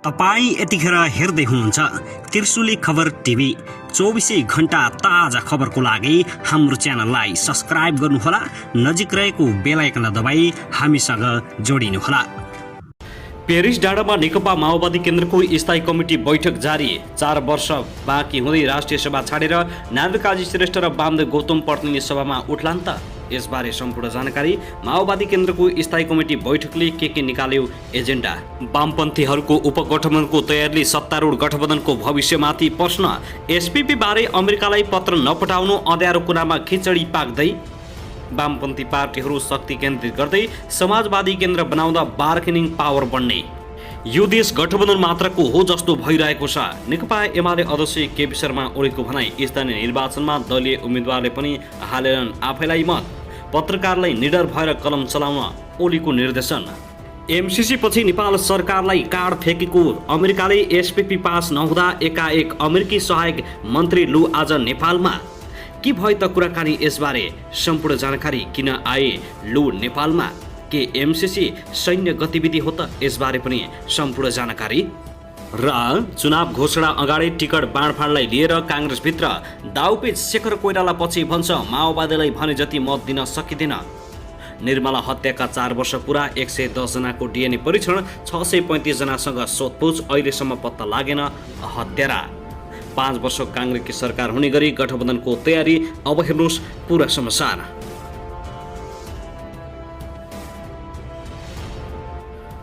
तपाईं यतिखेर हेर्दै हुनुहुन्छ त्रिशुली खबर टिभी। 24 घण्टा ताजा खबरको लागि हाम्रो च्यानललाई सब्स्क्राइब गर्नुहोला, नजिक रहेको बेल आइकन दबाई हामीसँग जोडिनुहोला। पेरिस डाँडामा नेकपा माओवादी केन्द्रको स्थायी कमिटी बैठक जारी। 4 वर्ष बाँकी हुँदै राष्ट्रिय सभा छाडेर नारायण काजी श्रेष्ठ र वामदेव गौतम प्रतिनिधि सभामा उठ्लान् त। यसबारे सम्पूर्ण जानकारी। माओवादी केन्द्रको स्थायी कमिटी बैठकले के निकाल्यो एजेन्डा। वामपन्थीहरूको उपगठबन्धनको तयारीले सत्तारूढ गठबन्धनको भविष्यमाथि प्रश्न। एसपीपी बारे अमेरिकालाई पत्र नपठाउनु अँध्यारो कुनामा खिचडी पाक्दै। वामपन्थी पार्टीहरू शक्ति केन्द्रित गर्दै समाजवादी केन्द्र बनाउँदा बार्गेनिङ पावर बढ्ने। यो देश गठबन्धन मात्रको हो जस्तो भइरहेको छ। नेकपा एमाले अध्यक्ष केपी शर्मा ओलीको भनाई। स्थानीय निर्वाचनमा दलीय उम्मेद्वारले पनि हालेनन् आफैलाई मत। पत्रकारलाई निडर भएर कलम चलाउन ओलीको निर्देशन। एमसीसी पछि नेपाल सरकारलाई कार्ड फेकेको। अमेरिकाले एसपीपी पास नहुँदा एकाएक अमेरिकी सहायक मन्त्री लु आज नेपालमा। के भयो त कुराकानी। यसबारे सम्पूर्ण जानकारी। किन आए लु नेपालमा, के एमसीसी सैन्य गतिविधि हो त, यसबारे पनि सम्पूर्ण जानकारी। र चुनाव घोषणा अगाडि टिकट बाँडफाँडलाई लिएर काङ्ग्रेसभित्र दाउपेच। शेखर कोइराला पछि भन्छ माओवादीलाई भने जति मत दिन सकिँदैन। निर्मला हत्याका 4 वर्ष पुरा। 110 जनाको डिएनए परीक्षण। 635 जनासँग सोधपुछ। अहिलेसम्म पत्ता लागेन हत्यारा। 5 वर्ष काङ्ग्रेसकी सरकार हुने गरी गठबन्धनको तयारी। अब हेर्नुहोस् पुरा समाचार।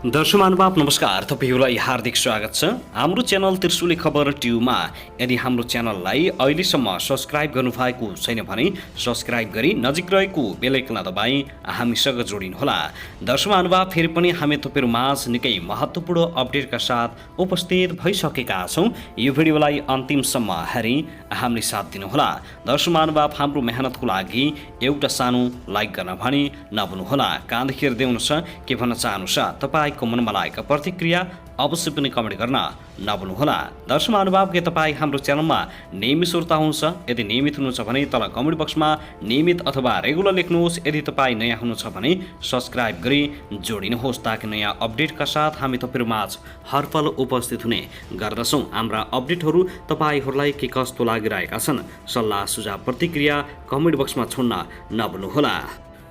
दर्शक महानुभाव नमस्कार, तपाईहरूलाई हार्दिक स्वागत छ हाम्रो च्यानल त्रिशुली खबर टिभीमा। यदि हाम्रो च्यानललाई अहिलेसम्म सब्स्क्राइब गर्नुभएको छैन भने सब्स्क्राइब गरी नजिक रहेको बेल आइकन दबाई हामीसँग जोडिनुहोला। दर्शक महानुभाव फेरि पनि हामी तपाईहरू माझ निकै महत्त्वपूर्ण अपडेटका साथ उपस्थित भइसकेका छौँ। यो भिडियोलाई अन्तिमसम्म हेरी हामीले साथ दिनुहोला। दर्शक महानुभाव हाम्रो मेहनतको लागि एउटा सानो लाइक गर्न भनी नभुल्नुहोला। कहाँदेखि हेर्दै हुनुहुन्छ, के भन्न चाहनुहुन्छ, तपाईँको मनमा लागेका प्रतिक्रिया अवश्य पनि कमेन्ट गर्न नभुल्नुहोला। दर्शक महानुभाव के तपाईँ हाम्रो च्यानलमा नियमित श्रोता हुनुहुन्छ? यदि नियमित हुनुहुन्छ भने तल कमेन्ट बक्समा नियमित अथवा रेगुलर लेख्नुहोस्। यदि तपाईँ नयाँ हुनुहुन्छ भने सब्स्क्राइब गरी जोडिनुहोस्, ताकि नयाँ अपडेटका साथ हामी तपाईहरूमाझ हरपल उपस्थित हुने गर्दछौँ। हाम्रा अपडेटहरू तपाईँहरूलाई के कस्तो लागिरहेका छन्, सल्लाह सुझाव प्रतिक्रिया कमेन्ट बक्समा छोड्न नभुल्नुहोला।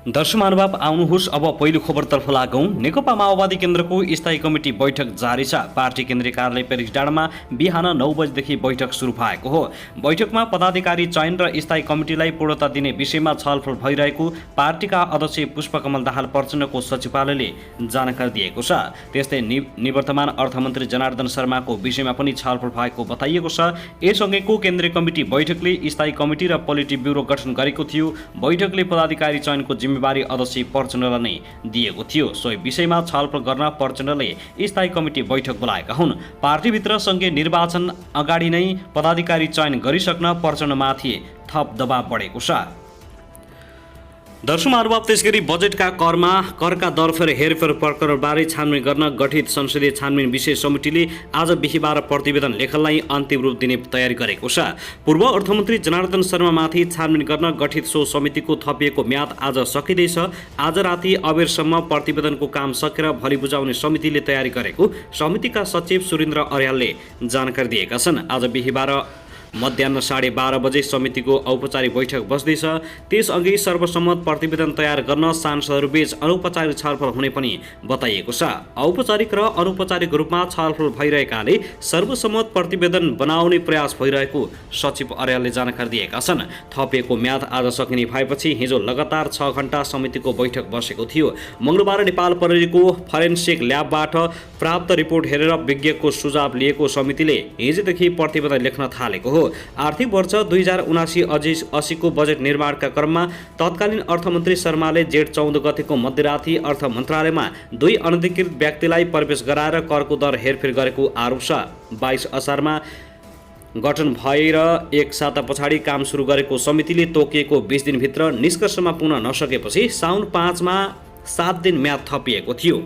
दर्शक महानुभाव आउनुहोस् अब पहिलो खबरतर्फ लागौँ। नेकपा माओवादी केन्द्रको स्थायी कमिटी बैठक जारी छ। पार्टी केन्द्रीय कार्यालय पेरिस डाँडामा बिहान 9 बजेदेखि बैठक सुरु भएको हो। बैठकमा पदाधिकारी चयन र स्थायी कमिटीलाई पूर्णता दिने विषयमा छलफल भइरहेको पार्टीका अध्यक्ष पुष्पकमल दाहाल प्रचण्डको सचिवालयले जानकारी दिएको छ। त्यस्तै निवर्तमान अर्थमन्त्री जनार्दन शर्माको विषयमा पनि छलफल भएको बताइएको छ। यससँगैको केन्द्रीय कमिटी बैठकले स्थायी कमिटी र पोलिटी ब्युरो गठन गरेको थियो। बैठकले पदाधिकारी चयनको जिम्मेवारी अध्यक्ष प्रचण्डलाई नै दिएको थियो। सोही विषयमा छलफल गर्न प्रचण्डले स्थायी कमिटी बैठक बोलाएका हुन्। पार्टीभित्र सङ्घीय निर्वाचन अगाडि नै पदाधिकारी चयन गरिसक्न प्रचण्डमाथि थप दबाव बढेको छ। दर्शक महानुभाव त्यसगरी बजेटका करका दर हेरफेर प्रकरणबारे छानबिन गर्न गठित संसदीय छानबिन विशेष समितिले आज बिहीबार प्रतिवेदन लेखनलाई अन्तिम रूप दिने तयारी गरेको छ। पूर्व अर्थमन्त्री जनार्दन शर्मामाथि छानबिन गर्न गठित सो समितिको थपिएको म्याद आज सकिँदैछ। आज राति अबेरसम्म प्रतिवेदनको काम सकेर भोलि बुझाउने समितिले तयारी गरेको समितिका सचिव सुरेन्द्र अर्यालले जानकारी दिएका छन्। आज बिहीबार मध्याह 12:30 बजे समितिको औपचारिक बैठक बस्दैछ। त्यसअघि सर्वसम्मत प्रतिवेदन तयार गर्न सांसदहरूबीच अनौपचारिक छलफल हुने पनि बताइएको छ। औपचारिक र अनौपचारिक रूपमा छलफल भइरहेकाले सर्वसम्मत प्रतिवेदन बनाउने प्रयास भइरहेको सचिव अर्यालले जानकारी दिएका छन्। थपिएको म्याद आज सकिने भएपछि हिजो लगातार 6 घण्टा समितिको बैठक बसेको थियो। मंगलबार नेपाल प्रहरीको फरेन्सिक ल्याबबाट प्राप्त रिपोर्ट हेरेर विज्ञको सुझाव लिएको समितिले हिजोदेखि प्रतिवेदन लेख्न थालेको हो। आर्थिक वर्ष 2079-80 को बजेट निर्माणका क्रममा तत्कालीन अर्थमन्त्री शर्माले जेठ 14 गतेको मध्यराति अर्थ मन्त्रालयमा 2 अनधिकृत व्यक्तिलाई प्रवेश गराएर करको दर हेरफेर गरेको आरोप छ। 22 असारमा गठन भएर 1 साता पछाडि काम सुरु गरेको समितिले तोकिएको 20 दिनभित्र निष्कर्षमा पुग्न नसकेपछि साउन 5 मा 7 दिन म्याद थपिएको थियो।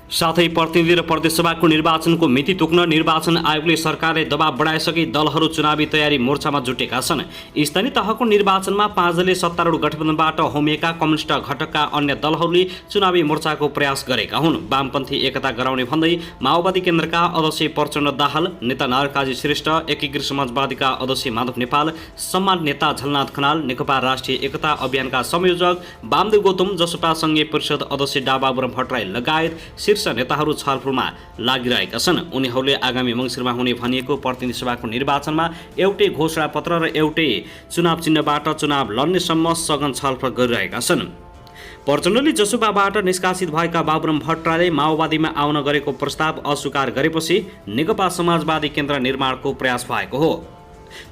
साथै प्रतिनिधि र प्रदेशसभाको निर्वाचनको मिति तोक्न निर्वाचन आयोगले सरकारले दबाव बढाइसके दलहरू चुनावी तयारी मोर्चामा जुटेका छन्। स्थानीय तहको निर्वाचनमा 5 दलीय सत्तारूढ गठबन्धनबाट होमिएका कम्युनिस्ट घटकका अन्य दलहरूले चुनावी मोर्चाको प्रयास गरेका हुन्। वामपन्थी एकता गराउने भन्दै माओवादी केन्द्रका अध्यक्ष प्रचण्ड दाहाल, नेता नारायणकाजी श्रेष्ठ, एकीकृत समाजवादीका अध्यक्ष माधव नेपाल, सम्मान नेता झलनाथ खनाल, नेकपा राष्ट्रिय एकता अभियानका संयोजक वामदेव गौतम, जसपा संघीय परिषद अध्यक्ष डाबाबुराम भट्टराई लगायत शीर्ष नेताहरू छलफलमा लागिरहेका छन्। उनीहरूले आगामी मङ्सिरमा हुने भनिएको प्रतिनिधि सभाको निर्वाचनमा एउटै घोषणापत्र र एउटै चुनाव चिन्हबाट चुनाव लड्नेसम्म सघन छलफल गरिरहेका छन्। प्रचण्डले जसपाबाट निष्कासित भएका बाबुराम भट्टराईले माओवादीमा आउन गरेको प्रस्ताव अस्वीकार गरेपछि नेकपा समाजवादी केन्द्र निर्माणको प्रयास भएको हो।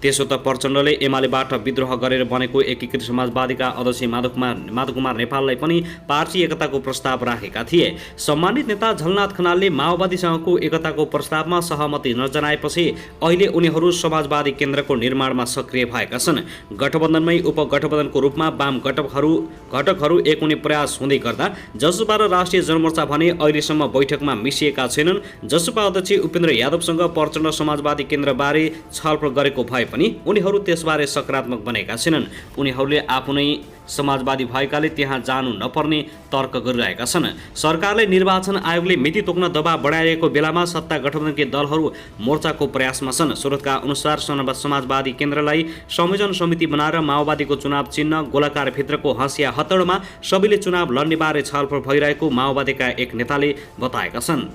त्यसो त प्रचण्डले एमालेबाट विद्रोह गरेर बनेको एकीकृत समाजवादीका अध्यक्ष माधव कुमार नेपाललाई पनि पार्टी एकताको प्रस्ताव राखेका थिए। सम्मानित नेता झलनाथ खनालले माओवादीसँगको एकताको प्रस्तावमा सहमति नजनाएपछि अहिले उनीहरू समाजवादी केन्द्रको निर्माणमा सक्रिय भएका छन्। गठबन्धनमै उपगठबन्धनको रूपमा वाम घटकहरू एक हुने प्रयास हुँदै गर्दा जसपा र राष्ट्रिय जनमोर्चा भने अहिलेसम्म बैठकमा मिसिएका छैनन्। जसपा अध्यक्ष उपेन्द्र यादवसँग प्रचण्ड समाजवादी केन्द्रबारे छलफल गरेको भए पनि उनीहरू त्यसबारे सकारात्मक बनेका छैनन्। उनीहरूले आफू नै समाजवादी भएकाले त्यहाँ जानु नपर्ने तर्क गरिरहेका छन्। सरकारले निर्वाचन आयोगले मिति तोक्न दबाव बढाइरहेको बेलामा सत्ता गठबन्धनकै दलहरू मोर्चाको प्रयासमा छन्। स्रोतका अनुसार समाजवादी केन्द्रलाई संयोजन समिति बनाएर माओवादीको चुनाव चिन्ह गोलाकार भित्रको हँसिया हतौडमा सबैले चुनाव लड्नेबारे छलफल भइरहेको माओवादीका एक नेताले बताएका छन्।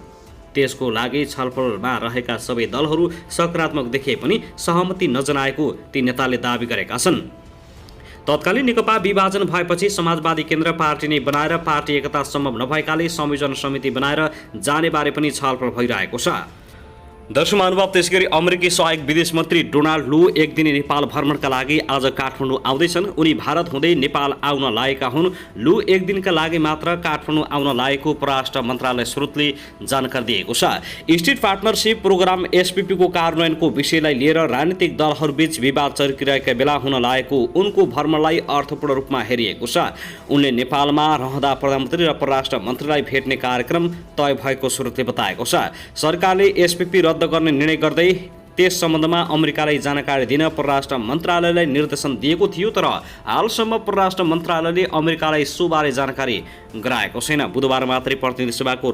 त्यसको लागि छलफलमा रहेका सबै दलहरू सकारात्मक देखिए पनि सहमति नजनाएको ती नेताले दावी गरेका छन्। तत्कालीन नेकपा विभाजन भएपछि समाजवादी केन्द्र पार्टी नै बनाएर पार्टी एकता सम्भव नभएकाले संयोजन समिति बनाएर जानेबारे पनि छलफल भइरहेको छ। दर्शक महानुभाव, त्यसैगरी अमेरिकी सहायक विदेश मन्त्री डोनाल्ड लू एक दिने नेपाल भ्रमणका लागि आज काठमाडौँ आउँदैछन्। उनी भारत हुँदै नेपाल आउन लागेका हुन्। लू एक दिनका लागि मात्र काठमाडौँ आउन लागेको परराष्ट्र मन्त्रालय स्रोतले जानकारी दिएको छ। स्टेट पार्टनरसिप प्रोग्राम एसपीपीको कार्यान्वयनको विषयलाई लिएर राजनीतिक दलहरूबीच विवाद चर्किरहेका बेला हुन लागेको उनको भ्रमणलाई अर्थपूर्ण रूपमा हेरिएको छ। उनले नेपालमा रहँदा प्रधानमन्त्री र परराष्ट्र मन्त्रीलाई भेट्ने कार्यक्रम तय भएको स्रोतले बताएको छ। सरकारले एसपीपी रद्द गर्ने निर्णय गर्दै त्यस सम्बन्धमा अमेरिकालाई जानकारी दिन परराष्ट्र मन्त्रालयलाई निर्देशन दिएको थियो, तर हालसम्म परराष्ट्र मन्त्रालयले अमेरिकालाई सोबारे जानकारी गराएको छैन। बुधबार मात्रै प्रतिनिधि सभाको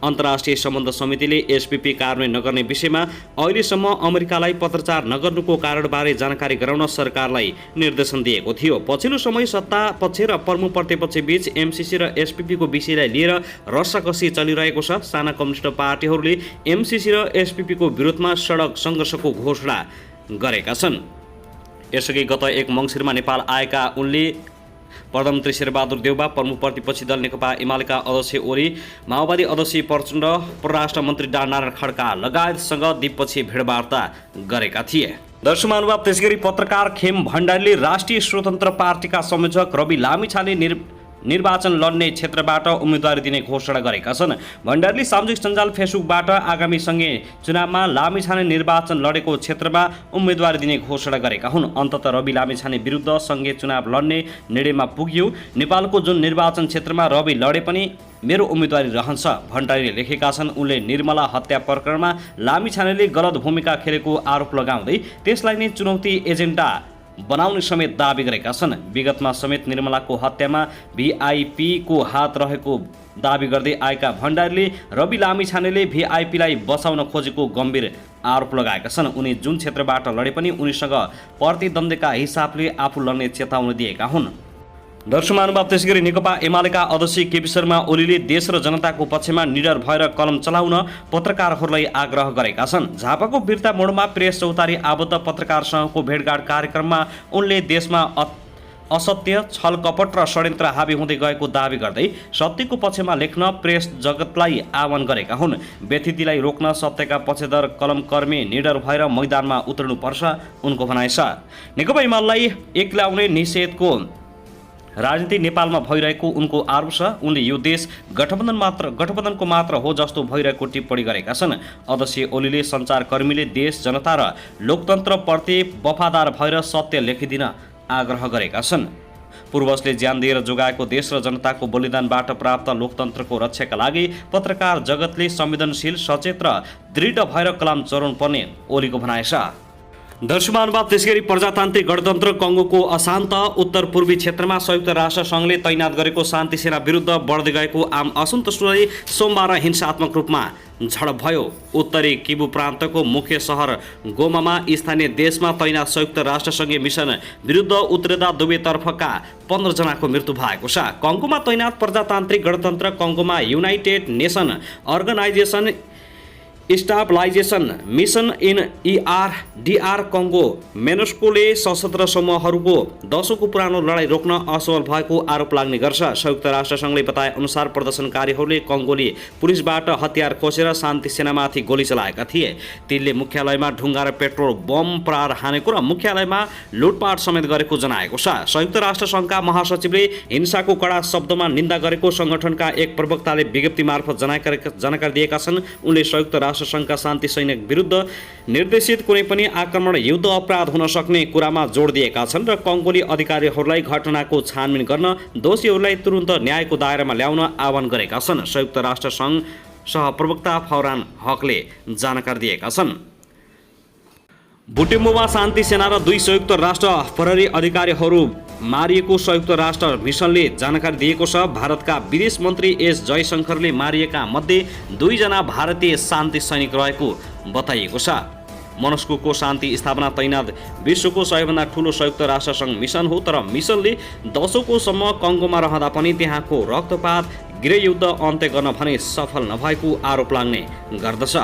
अन्तर्राष्ट्रिय सम्बन्ध समितिले एसपीपी कार्यान्वयन नगर्ने विषयमा अहिलेसम्म अमेरिकालाई पत्रचार नगर्नुको कारणबारे जानकारी गराउन सरकारलाई निर्देशन दिएको थियो। पछिल्लो समय सत्ता पक्ष र प्रमुख प्रतिपक्ष बीच एमसीसी र एसपीपीको विषयलाई लिएर रस्साकसी चलिरहेको छ। साना कम्युनिस्ट पार्टीहरूले एमसीसी र एसपीपीको विरोधमा सडक सङ्घर्षको घोषणा गरेका छन्। यसअघि गत 1 मङ्सिरमा नेपाल आएका उनले प्रधानमन्त्री शेरबहादुर देउबा, प्रमुख प्रतिपक्षी दल नेकपा एमालेका अध्यक्ष ओली, माओवादी अध्यक्ष प्रचण्ड, परराष्ट्र मन्त्री डानारायण खड्का लगायतसँग द्विपक्षीय भेटवार्ता गरेका थिए। दर्शक महानुभाव, त्यसैगरी पत्रकार खेम भण्डारीले राष्ट्रिय स्वतन्त्र पार्टीका संयोजक रवि लामिछाने निर्वाचन लड्ने क्षेत्रबाट उम्मेदवारी दिने घोषणा गरेका छन्। भण्डारीले सामाजिक सञ्जाल फेसबुकबाट आगामी सङ्घीय चुनावमा लामिछाने निर्वाचन लडेको क्षेत्रमा उम्मेदवारी दिने घोषणा गरेका हुन्। अन्ततः रवि लामिछाने विरुद्ध सङ्घीय चुनाव लड्ने निर्णयमा पुग्यो। नेपालको जुन निर्वाचन क्षेत्रमा रवि लडे पनि मेरो उम्मेदवारी रहन्छ, भण्डारीले लेखेका छन्। उनले निर्मला हत्या प्रकरणमा लामिछानेले गलत भूमिका खेलेको आरोप लगाउँदै त्यसलाई नै चुनौती एजेन्डा बनाउने समेत दावी गरेका छन्। विगतमा समेत निर्मलाको हत्यामा भिआइपीको हात रहेको दावी गर्दै आएका भण्डारीले रवि लामिछानेले भिआइपीलाई बचाउन खोजेको गम्भीर आरोप लगाएका छन्। उनी जुन क्षेत्रबाट लडे पनि उनीसँग प्रतिद्वन्द्वीका हिसाबले आफू लड्ने चेतावनी दिएका हुन्। दर्शक महानुभाव, त्यसैगरी नेकपा एमालेका अध्यक्ष केपी शर्मा ओलीले देश र जनताको पक्षमा निडर भएर कलम चलाउन पत्रकारहरूलाई आग्रह गरेका छन्। झापाको वीरता मोडमा प्रेस चौतारी आबद्ध पत्रकारसँगको भेटघाट कार्यक्रममा उनले देशमा असत्य, छलकपट र षड्यन्त्र हावी हुँदै गएको दावी गर्दै सत्यको पक्षमा लेख्न प्रेस जगतलाई आह्वान गरेका हुन्। व्यथितिलाई रोक्न सत्यका पक्षधर कलमकर्मी निडर भएर मैदानमा उत्रनुपर्छ उनको भनाइ छ। नेकपा एमालेलाई एक्लाउने निषेधको राजनीति नेपालमा भइरहेको उनको आरोप छ। उनले यो देश गठबन्धनको मात्र हो जस्तो भइरहेको टिप्पणी गरेका छन्। अध्यक्ष ओलीले सञ्चारकर्मीले देश, जनता र लोकतन्त्रप्रति वफादार भएर सत्य लेखिदिन आग्रह गरेका छन्। पूर्वजले ज्यान दिएर जोगाएको देश र जनताको बलिदानबाट प्राप्त लोकतन्त्रको रक्षाका लागि पत्रकार जगतले संवेदनशील, सचेत र दृढ भएर कलम चलाउनु पर्ने ओलीको भनाइ छ। दर्शकमानवाद त्यसैगरी प्रजातान्त्रिक गणतन्त्र कङ्गोको अशान्त उत्तर पूर्वी क्षेत्रमा संयुक्त राष्ट्र सङ्घले तैनात गरेको शान्ति सेना विरुद्ध बढ्दै गएको आम असन्तोषले सोमबार हिंसात्मक रूपमा झडप भयो। उत्तरी किबु प्रान्तको मुख्य सहर गोमामा स्थानीय देशमा तैनात संयुक्त राष्ट्रसङ्घीय मिसन विरुद्ध उत्रेदा दुवैतर्फका 15 जनाको मृत्यु भएको छ। कङ्गोमा तैनात प्रजातान्त्रिक गणतन्त्र कङ्गोमा united nation organization stabilization mission in ERDR Congo मेनस्कोले सशस्त्र समूहहरूको दशकको पुरानो लडाईँ रोक्न असफल भएको आरोप लाग्ने गर्छ। संयुक्त राष्ट्रसङ्घले बताए अनुसार प्रदर्शनकारीहरूले कङ्गोली पुलिसबाट हतियार खोसेर शान्ति सेनामाथि गोली चलाएका थिए। तिनले मुख्यालयमा ढुङ्गा र पेट्रोल बम प्रहार हानेको र मुख्यालयमा लुटपाट समेत गरेको जनाएको छ। संयुक्त राष्ट्रसङ्घका महासचिवले हिंसाको कडा शब्दमा निन्दा गरेको सङ्गठनका एक प्रवक्ताले विज्ञप्ति मार्फत जानकारी दिएका छन्। उनले संयुक्त राष्ट्रसङ्घका शान्ति सैनिक विरुद्ध निर्देशित कुनै पनि आक्रमण युद्ध अपराध हुन सक्ने कुरामा जोड दिएका छन् र कङ्गोली अधिकारीहरूलाई घटनाको छानबिन गर्न दोषीहरूलाई तुरुन्त न्यायको दायरामा ल्याउन आह्वान गरेका छन्। संयुक्त राष्ट्रसङ्घ सहप्रवक्ता फौरान हकले जानकारी दिएका छन्। बुटेम्बोमा शान्ति सेना र 2 संयुक्त राष्ट्र प्रहरी अधिकारीहरू मारिएको संयुक्त राष्ट्र मिसनले जानकारी दिएको छ। भारतका विदेश मन्त्री एस जयशङ्करले मारिएका मध्ये 2 जना भारतीय शान्ति सैनिक रहेको बताइएको छ। मोनस्कोको शान्ति स्थापना तैनात विश्वको सबैभन्दा ठूलो संयुक्त राष्ट्रसङ्घ मिसन हो, तर मिसनले दशकौँसम्म कङ्गोमा रहँदा पनि त्यहाँको रक्तपात गृहयुद्ध अन्त्य गर्न भने सफल नभएको आरोप लाग्ने गर्दछ।